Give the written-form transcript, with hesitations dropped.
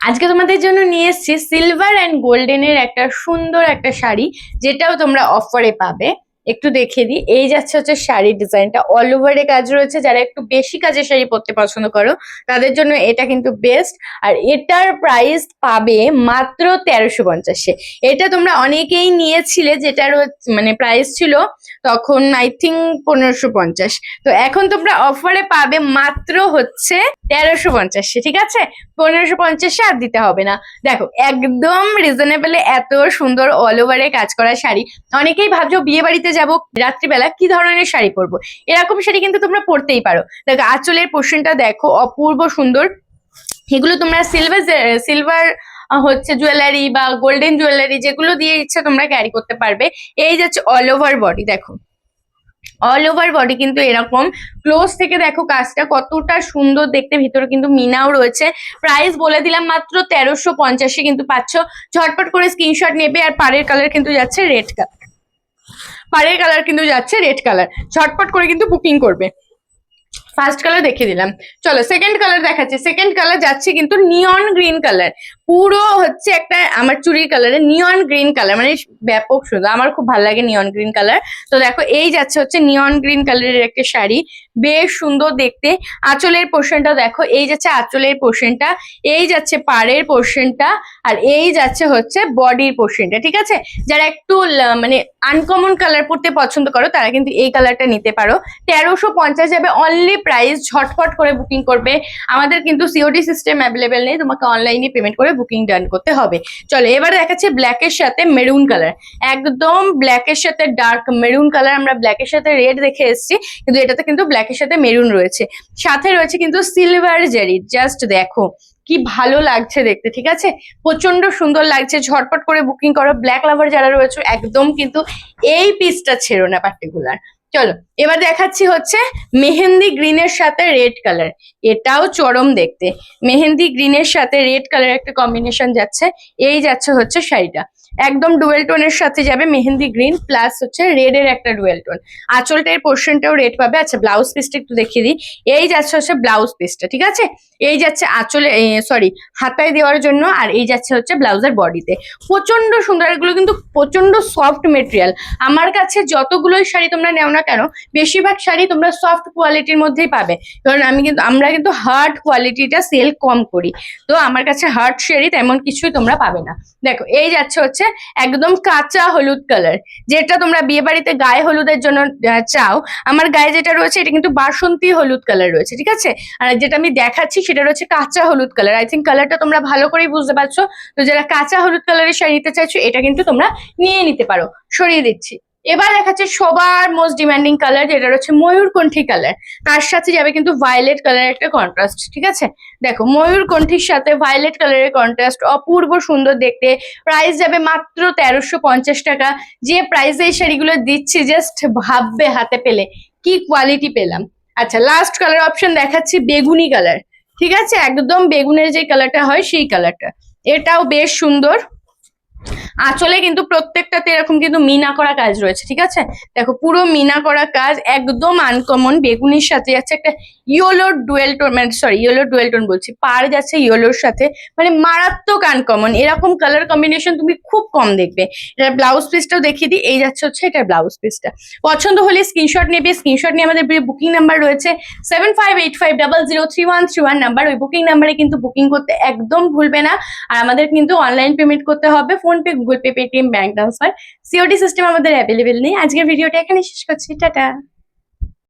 আজকে তোমাদের জন্য নিয়ে এসেছি সিলভার অ্যান্ড গোল্ডেনের একটা সুন্দর একটা শাড়ি, যেটাও তোমরা অফারে পাবে। একটু দেখে দিই। এই যাচ্ছে হচ্ছে শাড়ির ডিজাইনটা, অল ওভারে কাজ রয়েছে। যারা একটু বেশি কাজের শাড়ি পরতে পছন্দ করো তাদের জন্য এটা কিন্তু বেস্ট। আর এটার প্রাইস পাবে মাত্র 1350-এ। এটা তোমরা অনেকেই নিয়েছিলে, যেটার মানে প্রাইস ছিল তখন আই থিঙ্ক 1550। তো এখন তোমরা অফারে পাবে মাত্র হচ্ছে 1350-এ। ঠিক আছে, 1550-এ আর দিতে হবে না। দেখো একদম রিজনেবলে এত সুন্দর অল ওভারে কাজ করা শাড়ি। অনেকেই ভাবছো বিয়ে বাড়িতে যাবো, রাত্রিবেলা কি ধরনের শাড়ি পরবো, এরকম শাড়ি কিন্তু তোমরা পরতেই পারো। দেখো আঁচলের পোর্শনটা দেখো, অপূর্ব সুন্দর। এগুলো তোমরা সিলভার হচ্ছে জুয়েলারি বা গোল্ডেন জুয়েলারি, যেগুলো দিয়ে ইচ্ছা তোমরা ক্যারি করতে পারবে। এই যাচ্ছে অল ওভার বডি, দেখো অল ওভার বডি কিন্তু এরকম। ক্লোজ থেকে দেখো কাজটা কতটা সুন্দর দেখতে, ভিতরে কিন্তু মিনাও রয়েছে। প্রাইস বলে দিলাম মাত্র 1350-এ কিন্তু পাচ্ছ। ঝটপট করে স্ক্রিনশট নেবে। আর পাড়ের কালার কিন্তু যাচ্ছে রেড কালার, পাড়ের কালার কিন্তু যাচ্ছে রেড কালার। ঝটপট করে কিন্তু বুকিং করবে। ফার্স্ট কালার দেখিয়ে দিলাম, চলো সেকেন্ড কালার দেখাচ্ছি। সেকেন্ড কালার যাচ্ছে কিন্তু নিয়ন গ্রিন কালার, পুরো হচ্ছে একটা আমার চুরির কালারে নিয়ন গ্রিন কালার, মানে ব্যাপক সুন্দর। আমার খুব ভালো লাগে নিয়ন গ্রিন কালার। তো দেখো এই যাচ্ছে হচ্ছে নিয়ন গ্রিন কালারের একটা শাড়ি, বেশ সুন্দর দেখতে। আঁচলের পোর্শনটা দেখো, এই যাচ্ছে আঁচলের পোর্শনটা, এই যাচ্ছে পাড়ের পোর্শনটা, আর এই যাচ্ছে হচ্ছে বডির পোর্শনটা। ঠিক আছে, যারা একটু মানে আনকমন কালার পরতে পছন্দ করো তারা কিন্তু এই কালারটা নিতে পারো। 1350 যাবে অনলি প্রাইস। ঝটপট করে বুকিং করবে। আমাদের কিন্তু সিওডি সিস্টেম অ্যাভেলেবেল নেই, তোমাকে অনলাইনে পেমেন্ট করে বুকিং ডান করতে হবে। চলো এবার দেখাচ্ছি ব্ল্যাকের সাথে মেরুন কালার, একদম ব্ল্যাকের সাথে ডার্ক মেরুন কালার। আমরা ব্ল্যাকের সাথে রেড দেখে এসেছি, কিন্তু এটাতে কিন্তু ব্ল্যাকের সাথে মেরুন রয়েছে, সাথে রয়েছে কিন্তু সিলভার জেরি। জাস্ট দেখো কি ভালো লাগছে দেখতে। ঠিক আছে, প্রচন্ড সুন্দর লাগছে। ঝটপট করে বুকিং করো। ব্ল্যাক লাভার যারা রয়েছে একদম কিন্তু এই পিসটা ছেড়ো না পার্টিকুলার। চলো এবার দেখাচ্ছি হচ্ছে মেহেন্দি গ্রিনের সাথে রেড কালার। এটাও চরম দেখতে, মেহেন্দি গ্রিনের সাথে রেড কালার একটা কম্বিনেশন যাচ্ছে। এই যাচ্ছে হচ্ছে শাড়িটা, একদম ডুয়েল টোনের সাথে যাবে, মেহেন্দি গ্রিন প্লাস হচ্ছে রেড এর একটা ডুয়েল টোন। আঁচলটার পোর্শনটাও রেড পাবে। আচ্ছা ব্লাউজ পিসটা একটু দেখিয়ে দিই। এই যাচ্ছে হচ্ছে ব্লাউজ পিসটা। ঠিক আছে, এই যাচ্ছে আঁচলে সরি হাতায় দেওয়ার জন্য, আর এই যাচ্ছে হচ্ছে ব্লাউজের বডিতে। প্রচন্ড সুন্দর, এগুলো কিন্তু প্রচন্ড সফট মেটেরিয়াল। আমার কাছে যতগুলোই শাড়ি তোমরা নেও না কেন, বেশিরভাগ শাড়ি তোমরা সফট কোয়ালিটির মধ্যেই পাবে, কারণ আমরা কিন্তু হার্ড কোয়ালিটিটা সেল কম করি। তো আমার কাছে হার্ড শাড়ি তেমন কিছুই তোমরা পাবে না। দেখো এই যাচ্ছে হচ্ছে একদম কাঁচা হলুদ কালার, যেটা তোমরা বিয়ে বাড়িতে গায়ে হলুদের জন্য চাও। আমার গায়ে যেটা রয়েছে এটা কিন্তু বাসন্তী হলুদ কালার রয়েছে। ঠিক আছে, আর যেটা আমি দেখাচ্ছি সেটা রয়েছে কাঁচা হলুদ কালার। আই থিঙ্ক কালারটা তোমরা ভালো করেই বুঝতে পারছো। তো যারা কাঁচা হলুদ কালারের শাড়ি নিতে চাইছো এটা কিন্তু তোমরা নিয়ে নিতে পারো। সরিয়ে দিচ্ছি। এবার দেখাচ্ছে সবার মোস্ট ডিমান্ডিং কালার, যেটা হচ্ছে ময়ূরকণ্ঠী কালার। তার সাথে যাবে কিন্তু ভায়োলেট কালারের একটা কন্ট্রাস্ট। ঠিক আছে, দেখো ময়ূরকণ্ঠীর সাথে ভায়োলেট কালারের কন্ট্রাস্ট অপূর্ব সুন্দর দেখতে। প্রাইস যাবে মাত্র 1350 টাকা। যে প্রাইসে এই শাড়িগুলো দিচ্ছি জাস্ট ভাববে হাতে পেলে কি কোয়ালিটি পেলাম। আচ্ছা লাস্ট কালার অপশন দেখাচ্ছি বেগুনি কালার। ঠিক আছে, একদম বেগুনের যে কালারটা হয় সেই কালারটা। এটাও বেশ সুন্দর। আঁচলে কিন্তু প্রত্যেকটাতে এরকম কিন্তু মিনা করা কাজ রয়েছে। ঠিক আছে, দেখো পুরো মিনা করা কাজ, একদম আনকমন। বেগুনির সাথে যাচ্ছে একটা ইয়েলোর ডুয়েল টোন, মানে সরি ইয়েলোর ডুয়েল টোন বলছি, পার যাচ্ছে ইয়েলোর সাথে, মানে মারাত্মক আনকমন। এরকম কালার কম্বিনেশন তুমি খুব কম দেখবে। এটার ব্লাউজ পিসটাও দেখিয়ে দিই। এই যাচ্ছে হচ্ছে এটার ব্লাউজ পিসটা। পছন্দ হলে স্ক্রিনশট নেবে। স্ক্রিনশট নিয়ে আমাদের বুকিং নাম্বার রয়েছে 7585003131 নাম্বার। ওই বুকিং নাম্বারে কিন্তু বুকিং করতে একদম ভুলবে না। আর আমাদের কিন্তু অনলাইন পেমেন্ট করতে হবে, PhonePe, Google pay, Paytm, bank transfer. COD system আমাদের অ্যাভেলেবেল নেই। আজকের ভিডিওটা এখানে শেষ করছি, টাটা।